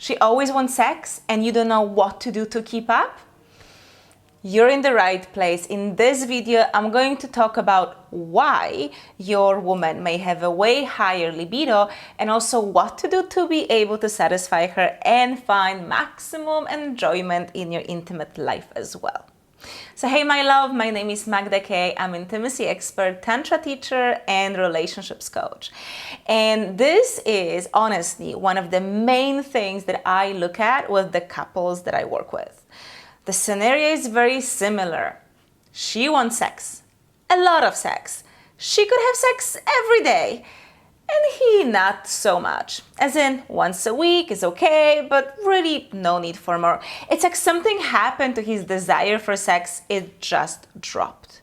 She always wants sex and you don't know what to do to keep up? You're in the right place. In this video, I'm going to talk about why your woman may have a way higher libido and also what to do to be able to satisfy her and find maximum enjoyment in your intimate life as well. So hey my love, my name is Magda K. I'm intimacy expert, tantra teacher, and relationships coach. And this is honestly one of the main things that I look at with the couples that I work with. The scenario is very similar. She wants sex, a lot of sex. She could have sex every day, and he not so much. As in, once a week is okay, but really no need for more. It's like something happened to his desire for sex, it just dropped.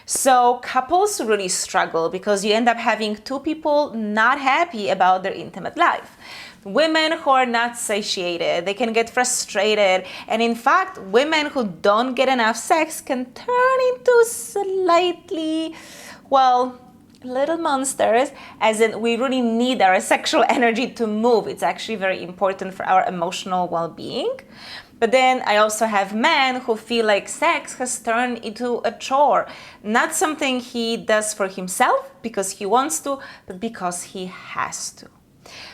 So couples really struggle because you end up having two people not happy about their intimate life. Women who are not satiated, they can get frustrated, and in fact, women who don't get enough sex can turn into slightly, little monsters, as in we really need our sexual energy to move. It's actually very important for our emotional well-being. But then I also have men who feel like sex has turned into a chore, not something he does for himself because he wants to, but because he has to.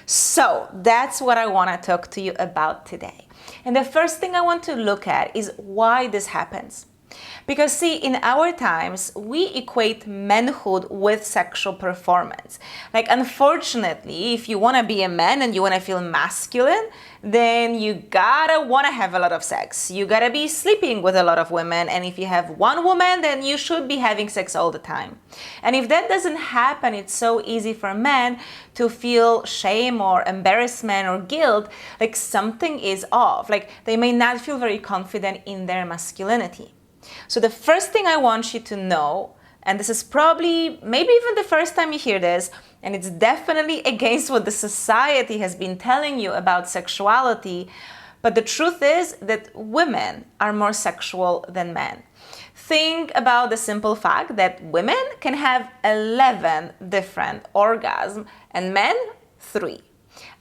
So that's what I want to talk to you about today. And the first thing I want to look at is why this happens. Because see, in our times, we equate manhood with sexual performance. Like, unfortunately, if you want to be a man and you want to feel masculine, then you gotta want to have a lot of sex. You gotta be sleeping with a lot of women. And if you have one woman, then you should be having sex all the time. And if that doesn't happen, it's so easy for men to feel shame or embarrassment or guilt, like something is off. Like, they may not feel very confident in their masculinity. So the first thing I want you to know, and this is probably maybe even the first time you hear this, and it's definitely against what the society has been telling you about sexuality, but the truth is that women are more sexual than men. Think about the simple fact that women can have 11 different orgasms and men 3.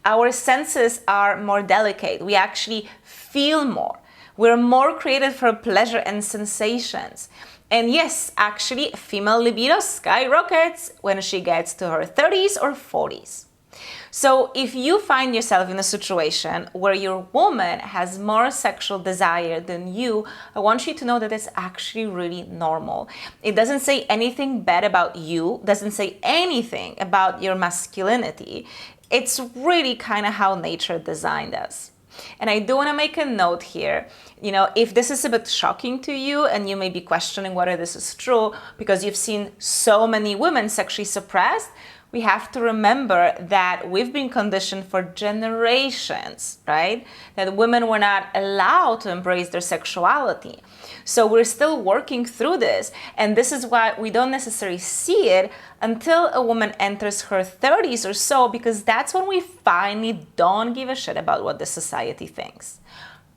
Our senses are more delicate. We actually feel more. We're more created for pleasure and sensations. And yes, actually, female libido skyrockets when she gets to her 30s or 40s. So if you find yourself in a situation where your woman has more sexual desire than you, I want you to know that it's actually really normal. It doesn't say anything bad about you, doesn't say anything about your masculinity. It's really kind of how nature designed us. And I do want to make a note here, if this is a bit shocking to you and you may be questioning whether this is true because you've seen so many women sexually suppressed, we have to remember that we've been conditioned for generations, right? That women were not allowed to embrace their sexuality. So we're still working through this. And this is why we don't necessarily see it until a woman enters her 30s or so, because that's when we finally don't give a shit about what the society thinks.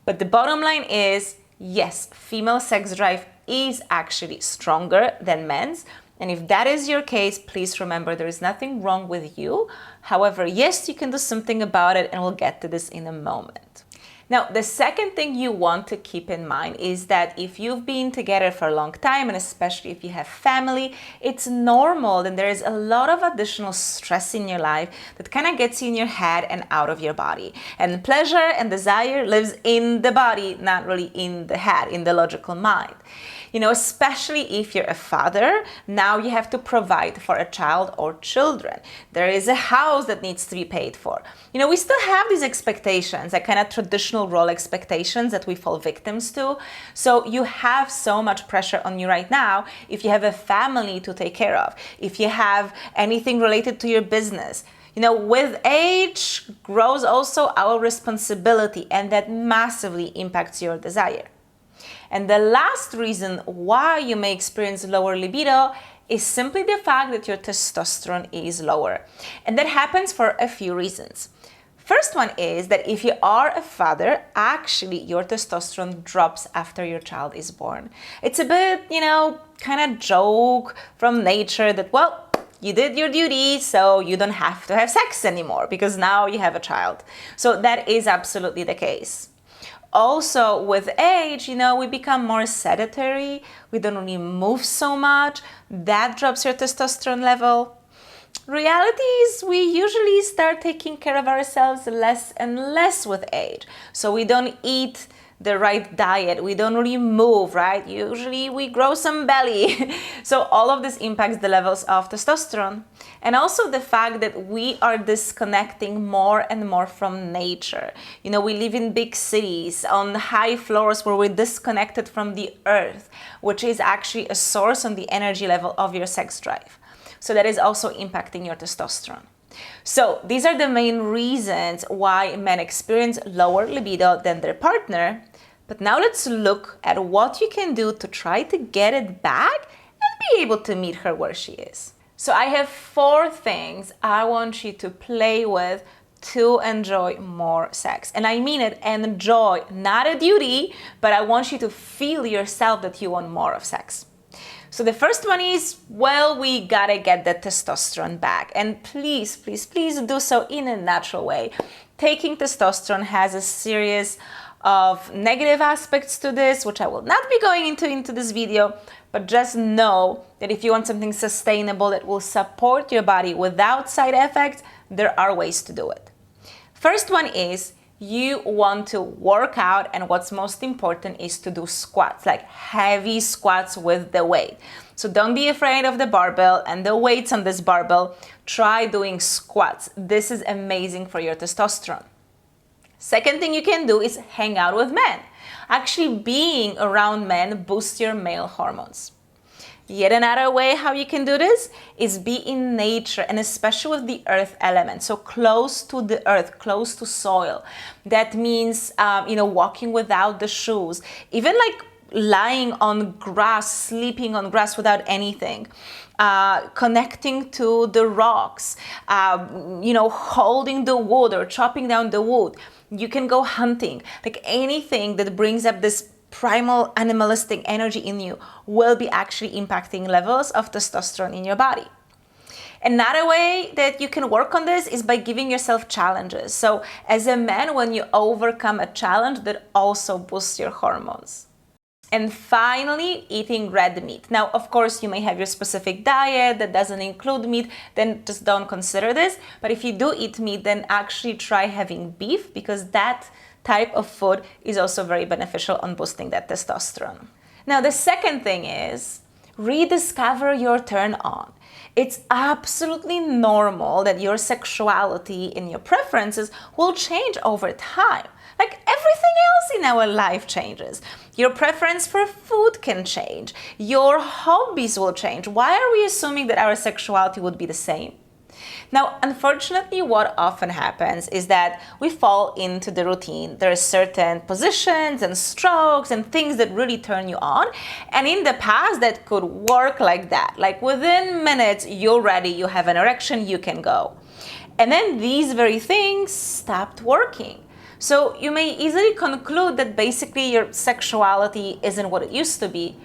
But the bottom line is, yes, female sex drive is actually stronger than men's. And if that is your case, please remember there is nothing wrong with you. However, yes, you can do something about it, and we'll get to this in a moment. Now, the second thing you want to keep in mind is that if you've been together for a long time, and especially if you have family, it's normal that there is a lot of additional stress in your life that kind of gets you in your head and out of your body. And pleasure and desire lives in the body, not really in the head, in the logical mind. Especially if you're a father, now you have to provide for a child or children. There is a house that needs to be paid for. We still have these expectations, like kind of traditional role expectations that we fall victims to. So you have so much pressure on you right now if you have a family to take care of, if you have anything related to your business. With age grows also our responsibility, and that massively impacts your desire. And the last reason why you may experience lower libido is simply the fact that your testosterone is lower. And that happens for a few reasons. First one is that if you are a father, actually your testosterone drops after your child is born. It's a bit, kind of joke from nature that, you did your duty, so you don't have to have sex anymore because now you have a child. So that is absolutely the case. Also, with age, we become more sedentary. We don't really move so much. That drops your testosterone level. Reality is we usually start taking care of ourselves less and less with age. So we don't eat the right diet, we don't really move, right? Usually we grow some belly. So all of this impacts the levels of testosterone. And also the fact that we are disconnecting more and more from nature. We live in big cities on high floors where we're disconnected from the earth, which is actually a source on the energy level of your sex drive. So that is also impacting your testosterone. So these are the main reasons why men experience lower libido than their partner. But now let's look at what you can do to try to get it back and be able to meet her where she is. So I have 4 things I want you to play with to enjoy more sex. And I mean it, enjoy, not a duty, but I want you to feel yourself that you want more of sex. So the first one is, we gotta get the testosterone back. And please, please, please do so in a natural way. Taking testosterone has a series of negative aspects to this, which I will not be going into this video, but just know that if you want something sustainable that will support your body without side effects, there are ways to do it. First one is, you want to work out, and what's most important is to do squats, like heavy squats with the weight. So don't be afraid of the barbell and the weights on this barbell. Try doing squats. This is amazing for your testosterone. Second thing you can do is hang out with men. Actually, being around men boosts your male hormones. Yet another way how you can do this is be in nature, and especially with the earth element. So close to the earth, close to soil. That means, walking without the shoes, even like lying on grass, sleeping on grass without anything, connecting to the rocks, holding the wood or chopping down the wood. You can go hunting, like anything that brings up this primal animalistic energy in you will be actually impacting levels of testosterone in your body. Another way that you can work on this is by giving yourself challenges. So as a man, when you overcome a challenge, that also boosts your hormones. And finally, eating red meat. Now, of course, you may have your specific diet that doesn't include meat, then just don't consider this. But if you do eat meat, then actually try having beef, because that type of food is also very beneficial on boosting that testosterone. Now, the second thing is rediscover your turn on. It's absolutely normal that your sexuality and your preferences will change over time. Like everything else in our life changes. Your preference for food can change. Your hobbies will change. Why are we assuming that our sexuality would be the same? Now, unfortunately, what often happens is that we fall into the routine. There are certain positions and strokes and things that really turn you on. And in the past, that could work like that. Like within minutes, you're ready, you have an erection, you can go. And then these very things stopped working. So you may easily conclude that basically your sexuality isn't what it used to be.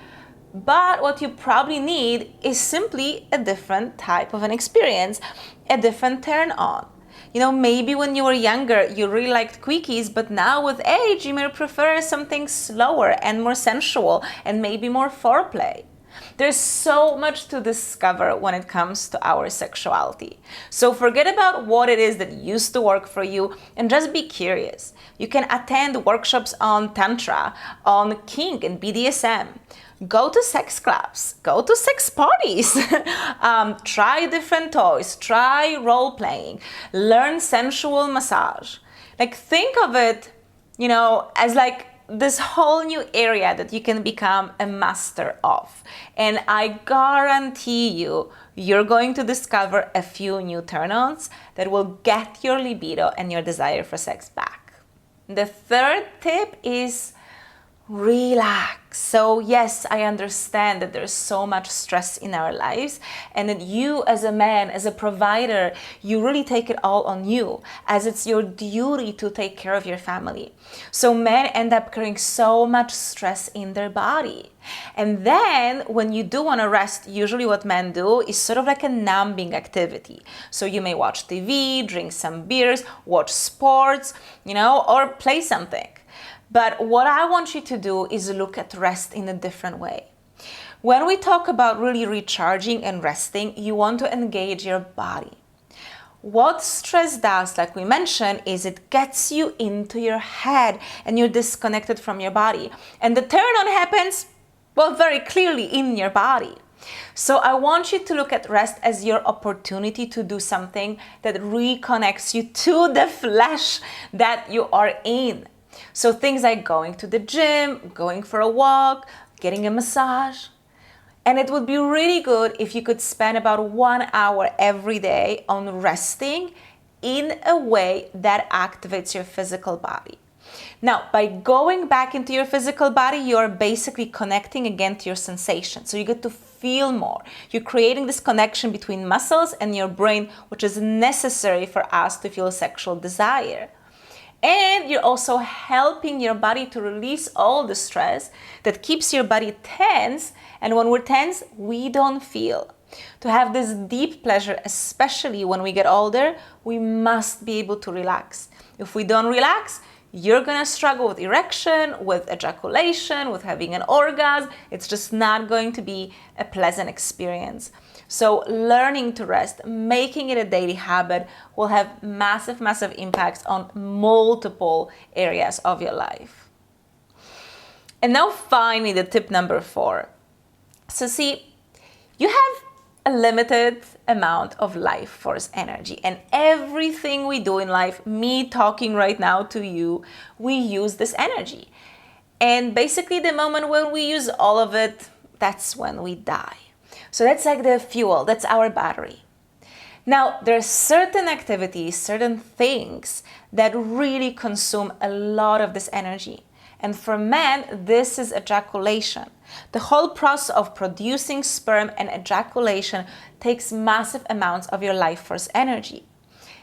But what you probably need is simply a different type of an experience, a different turn on. Maybe when you were younger, you really liked quickies, but now with age, you may prefer something slower and more sensual and maybe more foreplay. There's so much to discover when it comes to our sexuality. So forget about what it is that used to work for you and just be curious. You can attend workshops on Tantra, on kink and BDSM. Go to sex clubs, go to sex parties, try different toys, try role playing, learn sensual massage. Like think of it, as like this whole new area that you can become a master of. And I guarantee you're going to discover a few new turn-ons that will get your libido and your desire for sex back. The third tip is relax. So yes, I understand that there's so much stress in our lives, and that you as a man, as a provider, you really take it all on you, as it's your duty to take care of your family. So men end up carrying so much stress in their body. And then when you do want to rest, usually what men do is sort of like a numbing activity. So you may watch TV, drink some beers, watch sports, or play something. But what I want you to do is look at rest in a different way. When we talk about really recharging and resting, you want to engage your body. What stress does, like we mentioned, is it gets you into your head and you're disconnected from your body. And the turn on happens, well, very clearly in your body. So I want you to look at rest as your opportunity to do something that reconnects you to the flesh that you are in. So things like going to the gym, going for a walk, getting a massage. And it would be really good if you could spend about 1 hour every day on resting in a way that activates your physical body. Now, by going back into your physical body, you're basically connecting again to your sensation. So you get to feel more. You're creating this connection between muscles and your brain, which is necessary for us to feel sexual desire. And you're also helping your body to release all the stress that keeps your body tense. And when we're tense, we don't feel. To have this deep pleasure, especially when we get older, we must be able to relax. If we don't relax, you're gonna struggle with erection, with ejaculation, with having an orgasm. It's just not going to be a pleasant experience. So learning to rest, making it a daily habit, will have massive, massive impacts on multiple areas of your life. And now finally, the tip number 4. So see, you have a limited amount of life force energy, and everything we do in life, me talking right now to you, we use this energy. And basically the moment when we use all of it, that's when we die. So that's like the fuel, that's our battery. Now, there are certain activities, certain things that really consume a lot of this energy. And for men, this is ejaculation. The whole process of producing sperm and ejaculation takes massive amounts of your life force energy.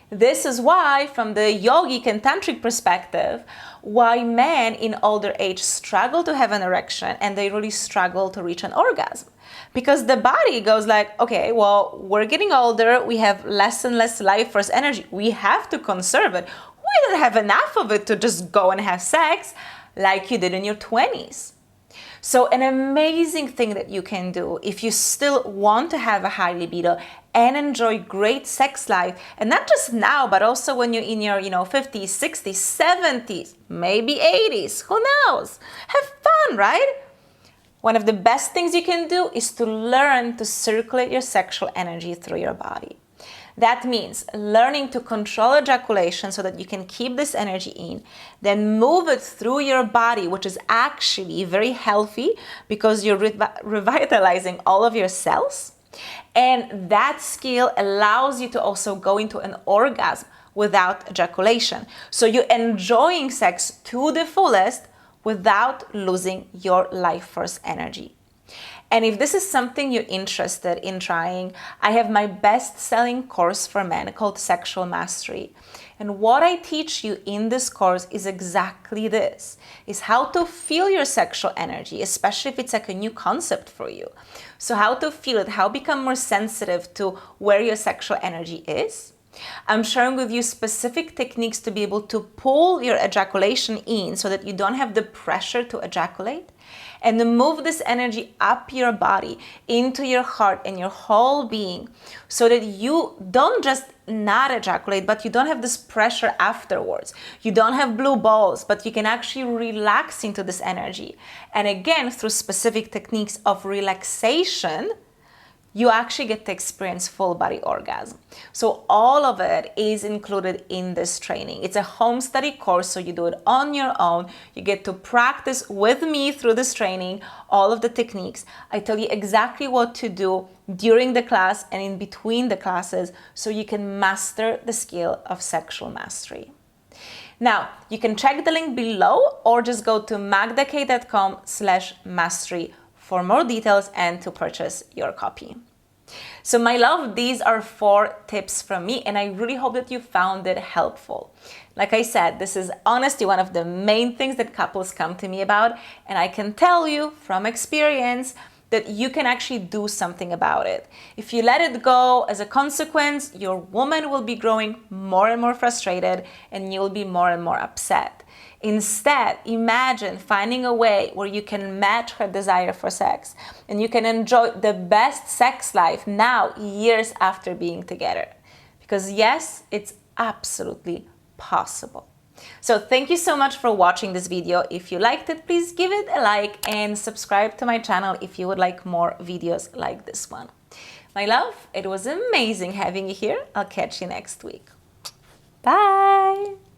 This is why, from the yogic and tantric perspective, why men in older age struggle to have an erection and they really struggle to reach an orgasm. Because the body goes like, okay, well, we're getting older, we have less and less life force energy, we have to conserve it. We don't have enough of it to just go and have sex like you did in your 20s. So an amazing thing that you can do if you still want to have a high libido and enjoy great sex life, and not just now, but also when you're in your 50s, 60s, 70s, maybe 80s, who knows? Have fun, right? One of the best things you can do is to learn to circulate your sexual energy through your body. That means learning to control ejaculation so that you can keep this energy in, then move it through your body, which is actually very healthy because you're revitalizing all of your cells. And that skill allows you to also go into an orgasm without ejaculation. So you're enjoying sex to the fullest without losing your life force energy. And if this is something you're interested in trying, I have my best-selling course for men called Sexual Mastery. And what I teach you in this course is exactly this, is how to feel your sexual energy, especially if it's like a new concept for you. So how to feel it, how become more sensitive to where your sexual energy is. I'm sharing with you specific techniques to be able to pull your ejaculation in so that you don't have the pressure to ejaculate, and to move this energy up your body, into your heart and your whole being, so that you don't just not ejaculate, but you don't have this pressure afterwards. You don't have blue balls, but you can actually relax into this energy. And again, through specific techniques of relaxation, you actually get to experience full body orgasm. So all of it is included in this training. It's a home study course, so you do it on your own. You get to practice with me through this training, all of the techniques. I tell you exactly what to do during the class and in between the classes so you can master the skill of sexual mastery. Now, you can check the link below or just go to magdakay.com/mastery for more details and to purchase your copy. So my love, these are 4 tips from me, and I really hope that you found it helpful. Like I said, this is honestly one of the main things that couples come to me about, and I can tell you from experience that you can actually do something about it. If you let it go, as a consequence, your woman will be growing more and more frustrated, and you'll be more and more upset. Instead, imagine finding a way where you can match her desire for sex, and you can enjoy the best sex life now, years after being together. Because yes, it's absolutely possible. So thank you so much for watching this video. If you liked it, please give it a like and subscribe to my channel if you would like more videos like this one. My love, it was amazing having you here. I'll catch you next week. Bye!